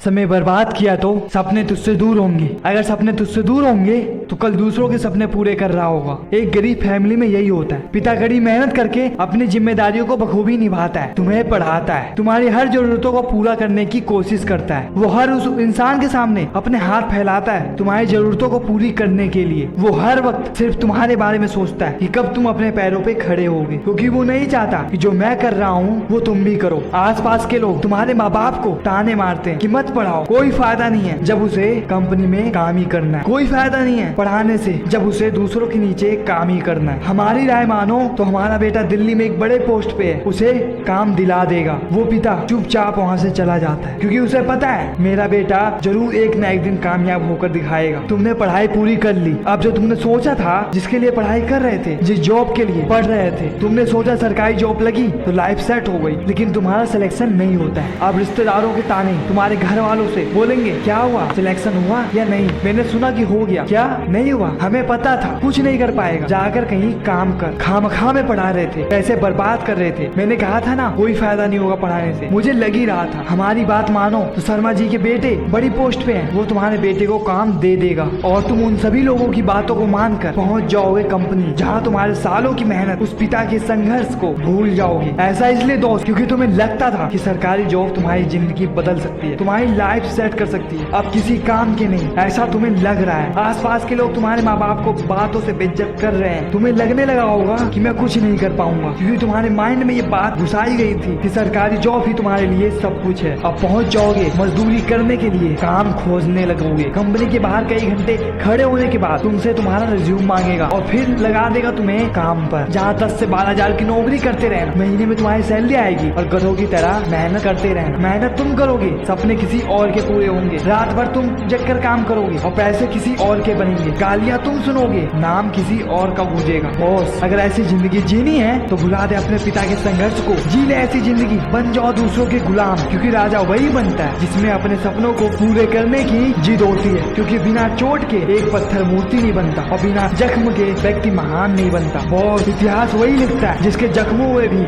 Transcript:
समय बर्बाद किया तो सपने तुझसे दूर होंगे। अगर सपने तुझसे दूर होंगे तो कल दूसरों के सपने पूरे कर रहा होगा। एक गरीब फैमिली में यही होता है। पिता कड़ी मेहनत करके अपनी जिम्मेदारियों को बखूबी निभाता है, तुम्हें पढ़ाता है, तुम्हारी हर जरूरतों को पूरा करने की कोशिश करता है। वो हर उस इंसान के सामने अपने हाथ फैलाता है तुम्हारी जरूरतों को पूरी करने के लिए। वो हर वक्त सिर्फ तुम्हारे बारे में सोचता है कि कब तुम अपने पैरों पे खड़े होगे, क्योंकि वो नहीं चाहता कि जो मैं कर रहा हूँ वो तुम भी करो। आसपास के लोग तुम्हारे माँ बाप को ताने मारते हैं कि मत पढ़ाओ, कोई फायदा नहीं है जब उसे कंपनी में काम ही करना है, कोई फायदा नहीं है पढ़ाने से जब उसे दूसरों के नीचे काम ही करना है। हमारी राय मानो तो हमारा बेटा दिल्ली में एक बड़े पोस्ट पे है, उसे काम दिला देगा। वो पिता चुपचाप वहाँ से चला जाता है क्योंकि उसे पता है मेरा बेटा जरूर एक न एक दिन कामयाब होकर दिखाएगा। तुमने पढ़ाई पूरी कर ली। अब जो तुमने सोचा था, जिसके लिए पढ़ाई कर रहे थे, जिस जॉब के लिए पढ़ रहे थे, तुमने सोचा सरकारी जॉब लगी तो लाइफ सेट हो गई, लेकिन तुम्हारा सिलेक्शन नहीं होता है। अब रिश्तेदारों के ताने, तुम्हारे घर वालों से बोलेंगे क्या हुआ, सिलेक्शन हुआ या नहीं, मैंने सुना कि हो गया, क्या नहीं हुआ, हमें पता था कुछ नहीं कर पाएगा, जाकर कहीं काम कर। खामखा में पढ़ा रहे थे, पैसे बर्बाद कर रहे थे। मैंने कहा था ना कोई फायदा नहीं होगा पढ़ाने से, मुझे लग ही रहा था। हमारी बात मानो तो शर्मा जी के बेटे बड़ी पोस्ट पे हैं, वो तुम्हारे बेटे को काम दे देगा और तुम उन सभी लोगों की बातों को मानकर पहुंच जाओगे कंपनी जहां तुम्हारे सालों की मेहनत, उस पिता के संघर्ष को भूल जाओगे। ऐसा इसलिए दोस्त क्योंकि तुम्हें लगता था कि सरकारी जॉब तुम्हारी जिंदगी बदल सकती है, तुम्हारी लाइफ सेट कर सकती है। अब किसी काम के नहीं, ऐसा तुम्हें लग रहा है। आसपास के लोग तुम्हारे माँ बाप को बातों से बेइज्जत कर रहे हैं। तुम्हें लगने लगा होगा कि मैं कुछ नहीं कर पाऊंगा, क्योंकि तुम्हारे माइंड में ये बात घुसाई गई थी कि सरकारी जॉब ही तुम्हारे लिए सब कुछ है। अब पहुंच जाओगे मजदूरी करने के लिए, काम खोजने लगोगे। कंपनी के बाहर कई घंटे खड़े होने के बाद तुमसे तुम्हारा रिज्यूम मांगेगा और फिर लगा देगा तुम्हें काम पर, जहाँ 10 से 12 हजार की नौकरी करते रहना। महीने में तुम्हारी सैलरी आएगी और गधों की तरह मेहनत करते रहना। मेहनत तुम करोगे, सपने किसी और के पूरे होंगे। रात भर तुम जगकर काम करोगे और पैसे किसी और के बनेंगे। गालियाँ तुम सुनोगे, नाम किसी और का गूंजेगा। बॉस, अगर ऐसी जिंदगी जीनी है तो भुला दे अपने पिता के संघर्ष को, जी ले ऐसी जिंदगी, बन जाओ दूसरों के गुलाम, क्योंकि राजा वही बनता है जिसमें अपने सपनों को पूरे करने की जिद होती है। क्योंकि बिना चोट के एक पत्थर मूर्ति नहीं बनता और बिना जख्म के व्यक्ति महान नहीं बनता। बॉस, इतिहास वही लिखता है जिसके जख्मों में भी